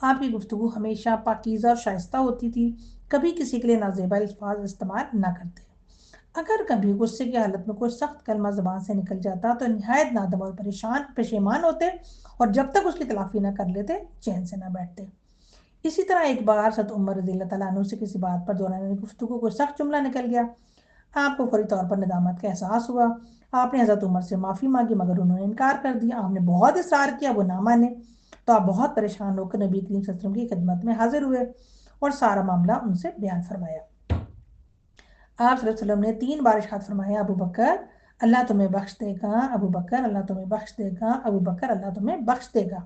آپ کی گفتگو ہمیشہ پاکیزہ اور شائستہ ہوتی تھی، کبھی کسی کے لیے نازیبا الفاظ استعمال نہ کرتے۔ اگر کبھی غصے کی حالت میں کوئی سخت کلمہ زبان سے نکل جاتا تو نہایت نادم اور پشیمان ہوتے، اور جب تک اس کی تلافی نہ کر لیتے چین سے نہ بیٹھتے۔ اسی طرح ایک بار حضرت عمر رضی اللہ تعالیٰ عنہ سے کسی بات پر دوران گفتگو کو سخت جملہ نکل گیا۔ آپ کو فوری طور پر ندامت کا احساس ہوا۔ آپ نے حضرت عمر سے معافی مانگی، مگر انہوں نے انکار کر دیا۔ آپ نے بہت اصرار کیا وہ نہ مانے، تو آپ بہت پریشان ہو کر نبی کریم صلی اللہ علیہ وسلم کی خدمت میں حاضر ہوئے اور سارا معاملہ ان سے بیان فرمایا۔ آپ صلی اللہ علیہ وسلم نے 3 بار ارشاد فرمایا، ابو بکر اللہ تمہیں بخش دے گا، ابو بکر اللہ تمہیں بخش دے گا، ابو بکر اللہ تمہیں بخش دے گا۔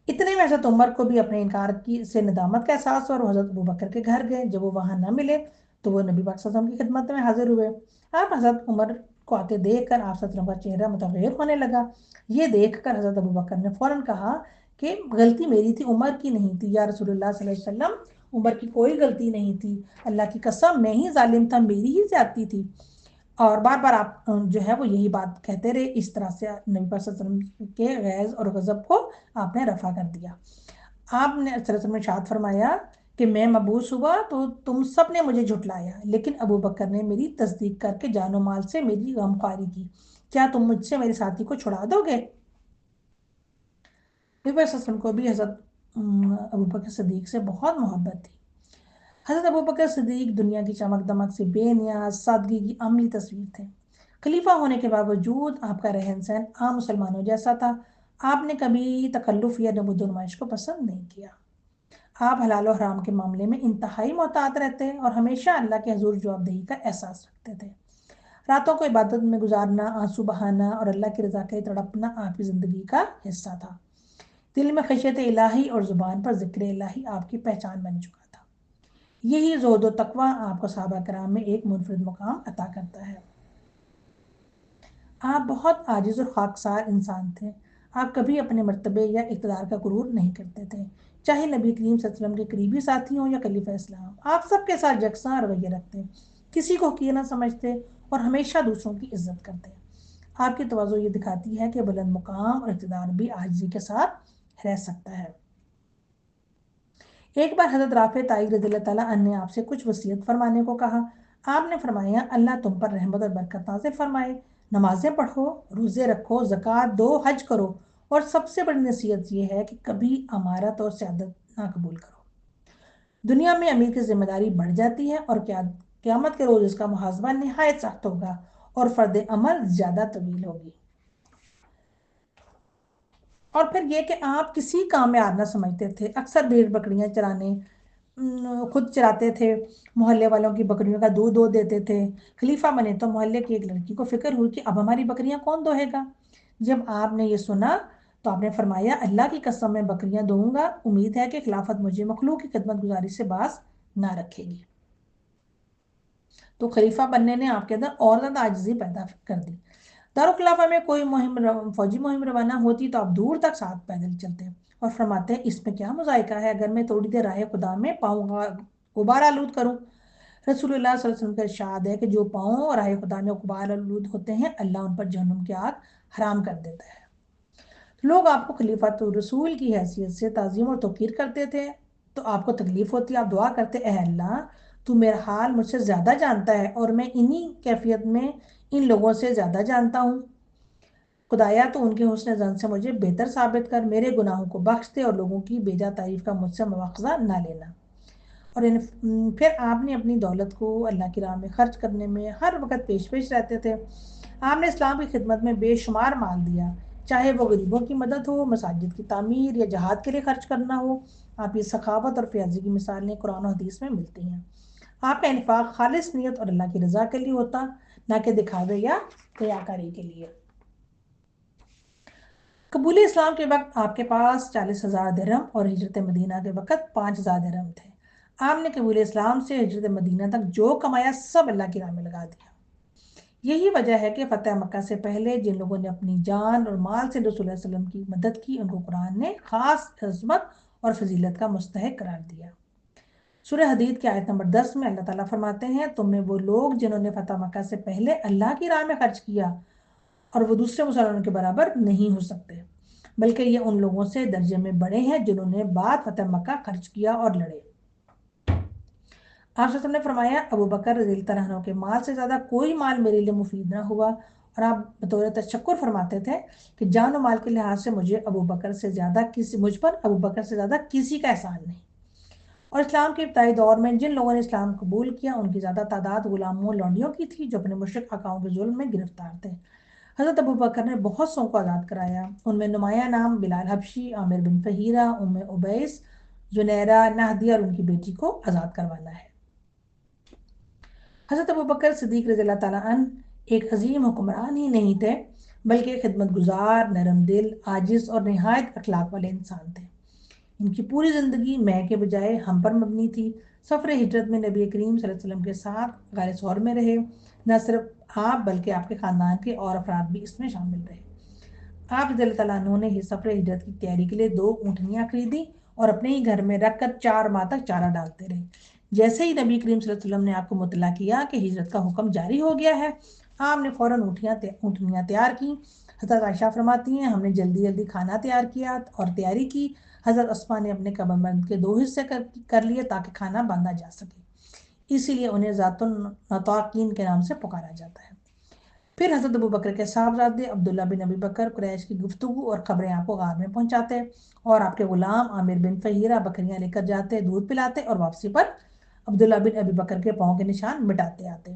اتنے میں حضرت عمر کو بھی اپنے انکار سے ندامت کا احساس ہوا اور حضرت ابو بکر کے گھر گئے۔ جب وہ وہاں نہ ملے تو وہ نبی پاک صلی اللہ علیہ وسلم کی خدمت میں حاضر ہوئے۔ آپ حضرت عمر کو آتے دیکھ کر آپ صلی اللہ علیہ وسلم کا چہرہ متغیر ہونے لگا۔ یہ دیکھ کر حضرت ابو بکر نے فوراً کہا کہ غلطی میری تھی، عمر کی نہیں تھی۔ یا رسول اللہ صلی اللہ علیہ وسلم، عمر کی کوئی غلطی نہیں تھی، اللہ کی قسم میں ہی ظالم تھا، میری ہی زیادتی تھی۔ اور بار بار آپ جو ہے وہ یہی بات کہتے رہے۔ اس طرح سے نبی پاک صلی اللہ علیہ وسلم کے غیظ اور غضب کو آپ نے رفع کر دیا۔ آپ نے صلی اللہ علیہ وسلم نے ارشاد فرمایا کہ میں مبعوث ہوا تو تم سب نے مجھے جھٹلایا، لیکن ابو بکر نے میری تصدیق کر کے جان و مال سے میری غمخواری کی۔ کیا تم مجھ سے میرے ساتھی کو چھڑا دو گے؟ نبی صلی اللہ علیہ وسلم کو بھی حضرت ابو بکر صدیق سے بہت محبت تھی۔ حضرت ابو بکر صدیق دنیا کی چمک دمک سے بے نیاز سادگی کی عملی تصویر تھے۔ خلیفہ ہونے کے باوجود آپ کا رہن سہن عام مسلمانوں جیسا تھا۔ آپ نے کبھی تکلف یا نمود و نمائش کو پسند نہیں کیا۔ آپ حلال و حرام کے معاملے میں انتہائی محتاط رہتے اور ہمیشہ اللہ کے حضور جواب دہی کا احساس رکھتے تھے۔ راتوں کو عبادت میں گزارنا، آنسو بہانا اور اللہ کی رضا کے لیے تڑپنا آپ کی زندگی کا حصہ تھا۔ دل میں خشیت الہی اور زبان پر ذکر الہی آپ کی پہچان بن چکا تھا۔ یہی زہد و تقویٰ آپ کو صحابہ کرام میں ایک منفرد مقام عطا کرتا ہے۔ آپ بہت عاجز اور خاکسار انسان تھے۔ آپ کبھی اپنے مرتبے یا اقتدار کا غرور نہیں کرتے تھے، چاہے نبی کریم صلی اللہ علیہ وسلم کے قریبی ساتھی ہوں یا خلیفہ اسلام۔ آپ سب کے ساتھ یکساں رویہ رکھتے، کسی کو حقیر نہ سمجھتے اور ہمیشہ دوسروں کی عزت کرتے۔ آپ کی تواضع یہ دکھاتی ہے کہ بلند مقام اور اقتدار بھی عاجزی کے ساتھ رہ سکتا ہے۔ ایک بار حضرت رافع تائی رضی اللہ تعالیٰ عنہ نے آپ سے کچھ وصیت فرمانے کو کہا۔ آپ نے فرمایا، اللہ تم پر رحمت اور برکت نازل فرمائے، نمازیں پڑھو، روزے رکھو، زکوٰۃ دو، حج کرو، اور سب سے بڑی نصیحت یہ ہے کہ کبھی امارت اور سیادت نہ قبول کرو۔ دنیا میں امیر کی ذمہ داری بڑھ جاتی ہے اور قیامت کے روز اس کا محاسبہ نہایت سخت ہوگا اور فرد عمل زیادہ طویل ہوگی۔ اور پھر یہ کہ آپ کسی کام میں آر نہ سمجھتے تھے، اکثر بھیڑ بکریاں چرانے خود چراتے تھے، محلے والوں کی بکریوں کا دودھ دو دیتے تھے۔ خلیفہ بنے تو محلے کی ایک لڑکی کو فکر ہوئی کہ اب ہماری بکریاں کون دوہے گا؟ جب آپ نے یہ سنا تو آپ نے فرمایا، اللہ کی قسم میں بکریاں دوں گا، امید ہے کہ خلافت مجھے مخلوق کی خدمت گزاری سے باز نہ رکھے گی۔ تو خلیفہ بننے نے آپ کے اندر اور زیادہ عاجزی پیدا کر دی۔ دارالخلافہ میں کوئی فوجی مہم روانہ ہوتی تو آپ دور تک ساتھ پیدل چلتے اور فرماتے ہیں، اس میں کیا مذائقہ ہے اگر میں تھوڑی دیر راہ خدا میں پاؤں غبار آلود کروں۔ رسول اللہ صلی اللہ علیہ وسلم کا ارشاد ہے کہ جو پاؤں راہ خدا میں غبار آلود ہوتے ہیں، اللہ ان پر جہنم کی آگ حرام کر دیتا ہے۔ لوگ آپ کو خلیفۃ الرسول کی حیثیت سے تعظیم اور توقیر کرتے تھے تو آپ کو تکلیف ہوتی، آپ دعا کرتے، اے اللہ تو میرا حال مجھ سے زیادہ جانتا ہے اور میں انہی کیفیت میں ان لوگوں سے زیادہ جانتا ہوں۔ خدایا تو ان کے حسن زن سے مجھے بہتر ثابت کر، میرے گناہوں کو بخش دے اور لوگوں کی بیجا تعریف کا مجھ سے مواخذہ نہ لینا۔ اور پھر آپ نے اپنی دولت کو اللہ کی راہ میں خرچ کرنے میں ہر وقت پیش رہتے تھے۔ آپ نے اسلام کی خدمت میں بے شمار مال دیا، چاہے وہ غریبوں کی مدد ہو، مساجد کی تعمیر یا جہاد کے لیے خرچ کرنا ہو۔ آپ کی سخاوت اور فیاضی کی مثالیں قرآن و حدیث میں ملتی ہیں۔ آپ کا انفاق خالص نیت اور اللہ کی رضا کے لیے ہوتا، نہ کہ دکھاوے یا ریاکاری کے لیے۔ قبول اسلام کے وقت آپ کے پاس 40,000 درہم اور ہجرت مدینہ کے وقت 5,000 درہم تھے۔ آپ نے قبول اسلام سے ہجرت مدینہ تک جو کمایا سب اللہ کی راہ میں لگا دیا۔ یہی وجہ ہے کہ فتح مکہ سے پہلے جن لوگوں نے اپنی جان اور مال سے رسول اللہ صلی اللہ علیہ وسلم کی مدد کی، ان کو قرآن نے خاص عظمت اور فضیلت کا مستحق قرار دیا۔ سورہ حدید کی آیت نمبر 10 میں اللہ تعالیٰ فرماتے ہیں، تم میں وہ لوگ جنہوں نے فتح مکہ سے پہلے اللہ کی راہ میں خرچ کیا اور وہ دوسرے مسلمانوں کے برابر نہیں ہو سکتے۔ بلکہ یہ ان لوگوں سے درجے میں بڑے ہیں جنہوں نے بعد فتح مکہ خرچ کیا اور لڑے۔ آپ صلی اللہ علیہ وسلم نے فرمایا ابو بکر رضی اللہ عنہ کے مال سے زیادہ کوئی مال میرے لیے مفید نہ ہوا، اور آپ بطور تشکر فرماتے تھے کہ جان و مال کے لحاظ سے مجھ پر ابو بکر سے زیادہ کسی کا احسان نہیں۔ اور اسلام کے ابتدائی دور میں جن لوگوں نے اسلام قبول کیا ان کی زیادہ تعداد غلاموں لونڈیوں کی تھی جو اپنے مشرک آقاؤں کے ظلم میں گرفتار تھے۔ حضرت ابو بکر نے بہت سو کو آزاد کرایا، ان میں نمایاں نام بلال حبشی، عامر بن فہیرہ، ام عبیس، جنیرہ، نہدیہ اور ان کی بیٹی کو آزاد کروانا ہے۔ حضرت ابو بکر صدیق رضی اللہ تعالیٰ عنہ ایک عظیم حکمران ہی نہیں تھے بلکہ خدمت گزار، نرم دل، عاجز اور نہایت اخلاق والے انسان تھے۔ ان کی پوری زندگی میں کے بجائے ہم پر مبنی تھی۔ سفر ہجرت میں نبی کریم صلی اللہ علیہ وسلم کے ساتھ غار ثور میں رہے، نہ صرف آپ بلکہ آپ کے خاندان کے اور افراد بھی اس میں شامل رہے۔ آپ رضی اللہ تعالیٰ عنہ نے سفر ہجرت کی تیاری کے لیے 2 اونٹنیاں خریدی اور اپنے ہی گھر میں رکھ کر 4 ماہ تک چارہ ڈالتے رہے۔ جیسے ہی نبی کریم صلی اللہ علیہ وسلم نے آپ کو مطلع کیا کہ ہجرت کا حکم جاری ہو گیا ہے، آپ نے فوراً اونٹنیاں تیار کی۔ حضرت عائشہ فرماتی ہیں ہم نے جلدی جلدی کھانا تیار کیا اور تیاری کی۔ حضرت عثمان نے اپنے کمربند کے 2 حصے کر لیے تاکہ کھانا باندھا جا سکے، اسی لیے انہیں ذات النطاقین کے نام سے پکارا جاتا ہے۔ پھر حضرت ابو بکر کے صاحبزادے عبداللہ بن ابی بکر قریش کی گفتگو اور خبریں آپ کو غار میں پہنچاتے اور آپ کے غلام عامر بن فہیرہ بکریاں لے کر جاتے، دودھ پلاتے اور واپسی پر عبداللہ بن ابی بکر کے پاؤں کے نشان مٹاتے آتے۔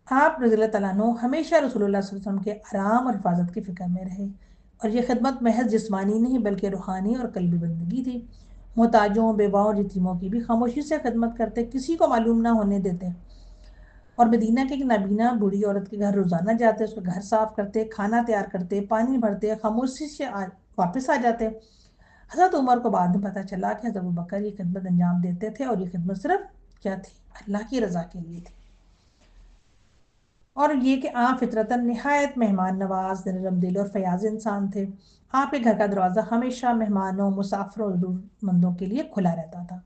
آپ رضی اللہ تعالیٰ عنہ ہمیشہ رسول اللہ صلی اللہ علیہ وسلم کے آرام اور حفاظت کی فکر میں رہے، اور یہ خدمت محض جسمانی نہیں بلکہ روحانی اور قلبی بندگی تھی۔ محتاجوں، بیواؤں اور یتیموں کی بھی خاموشی سے خدمت کرتے، کسی کو معلوم نہ ہونے دیتے، اور مدینہ کی ایک نابینا بوڑھی عورت کے گھر روزانہ جاتے، اس کا گھر صاف کرتے، کھانا تیار کرتے، پانی بھرتے، خاموشی سے واپس آ جاتے۔ حضرت عمر کو بعد میں پتہ چلا کہ حضرت ابوبکر یہ خدمت انجام دیتے تھے اور یہ خدمت صرف کیا تھی؟ اللہ کی رضا کے لیے تھی، اور یہ کہ آپ فطرتاً نہایت مہمان نواز، نرم دل اور فیاض انسان تھے۔ آپ کے گھر کا دروازہ ہمیشہ مہمانوں، مسافروں اور ضرورت مندوں کے لیے کھلا رہتا تھا۔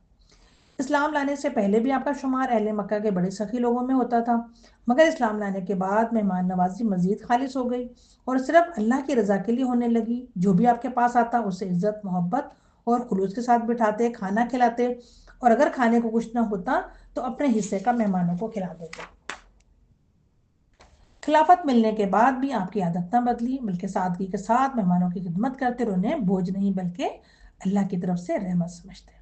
اسلام لانے سے پہلے بھی آپ کا شمار اہل مکہ کے بڑے سخی لوگوں میں ہوتا تھا، مگر اسلام لانے کے بعد مہمان نوازی مزید خالص ہو گئی اور صرف اللہ کی رضا کے لیے ہونے لگی۔ جو بھی آپ کے پاس آتا اسے عزت، محبت اور خلوص کے ساتھ بٹھاتے، کھانا کھلاتے، اور اگر کھانے کو کچھ نہ ہوتا تو اپنے حصے کا مہمانوں کو کھلا دیتے۔ خلافت ملنے کے بعد بھی آپ کی عادت نہ بدلی، بلکہ سادگی کے ساتھ مہمانوں کی خدمت کرتے اور انہیں بوجھ نہیں بلکہ اللہ کی طرف سے رحمت سمجھتے۔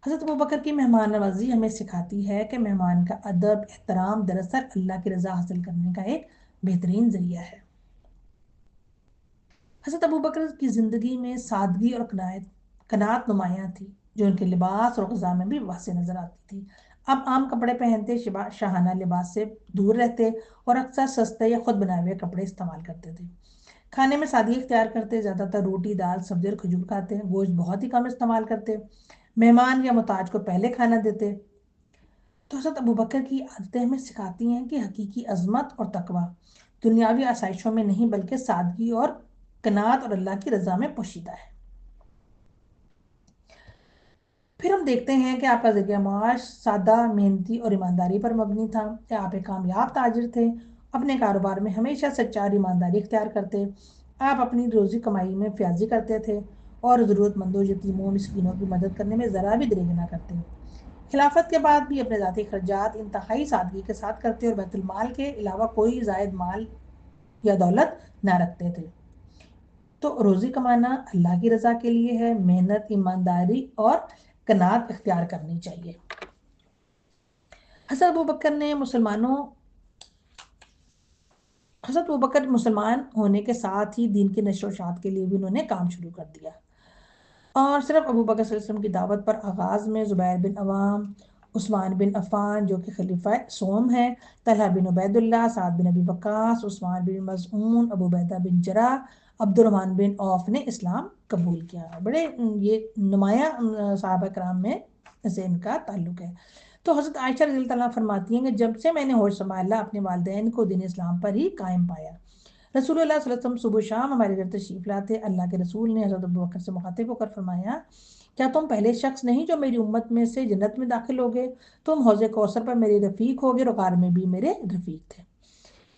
حضرت ابوبکر کی مہمان نوازی ہمیں سکھاتی ہے کہ مہمان کا ادب، احترام دراصل اللہ کی رضا حاصل کرنے کا ایک بہترین ذریعہ ہے۔ حضرت ابوبکر کی زندگی میں سادگی اور قناعت نمایاں تھی، جو ان کے لباس اور غذا میں بھی واضح نظر آتی تھی۔ اب عام کپڑے پہنتے، شاہانہ لباس سے دور رہتے اور اکثر سستے یا خود بنائے ہوئے کپڑے استعمال کرتے تھے۔ کھانے میں سادگی اختیار کرتے، زیادہ تر روٹی، دال، سبزی اور کھجور کھاتے، گوشت بہت ہی کم استعمال کرتے، مہمان یا محتاج کو پہلے کھانا دیتے۔ تو حضرت ابوبکر کی عادتیں ہمیں سکھاتی ہیں کہ حقیقی عظمت اور تقویٰ دنیاوی آسائشوں میں نہیں بلکہ سادگی اور قناعت اور اللہ کی رضا میں پوشیدہ ہے۔ پھر ہم دیکھتے ہیں کہ آپ کا ذریعہ معاش سادہ، محنتی اور ایمانداری پر مبنی تھا، کہ آپ ایک کامیاب تاجر تھے، اپنے کاروبار میں ہمیشہ سچائی اور ایمانداری اختیار کرتے، آپ اپنی روزی کمائی میں فیاضی کرتے تھے اور ضرورت مندوں، یتیموں، مسکینوں کی مدد کرنے میں ذرا بھی دریغ نہ کرتے۔ خلافت کے بعد بھی اپنے ذاتی خرچات انتہائی سادگی کے ساتھ کرتے اور بیت المال کے علاوہ کوئی زائد مال یا دولت نہ رکھتے تھے۔ تو روزی کمانا اللہ کی رضا کے لیے ہے، محنت، ایمانداری اور قناعت اختیار کرنی چاہیے۔ حضرت ابوبکر مسلمان ہونے کے ساتھ ہی دین کی نشر و اشاعت کے لیے بھی انہوں نے کام شروع کر دیا، اور صرف ابوبکر صلی اللہ علیہ وسلم کی دعوت پر آغاز میں زبیر بن عوام، عثمان بن عفان جو کہ خلیفہ سوم ہیں، طلحہ بن عبید اللہ، سعد بن ابی وقاص، عثمان بن مظعون، ابو عبیدہ بن جراح، عبد الرحمن بن عوف نے اسلام قبول کیا۔ بڑے یہ نمایاں صحابہ کرام میں سے ان کا تعلق ہے۔ تو حضرت عائشہ رضی اللہ عنہ فرماتی ہیں کہ جب سے میں نے ہوش سنبھالا اپنے والدین کو دین اسلام پر ہی قائم پایا۔ رسول اللہ صلی اللہ علیہ وسلم صبح و شام ہمارے گھر تشریف لاتے۔ اللہ کے رسول نے حضرت ابوبکر سے مخاطب ہو کر فرمایا، کیا تم پہلے شخص نہیں جو میری امت میں سے جنت میں داخل ہوگے؟ تم حوض کوثر پر میرے رفیق ہوگے اور غار میں بھی میرے رفیق تھے۔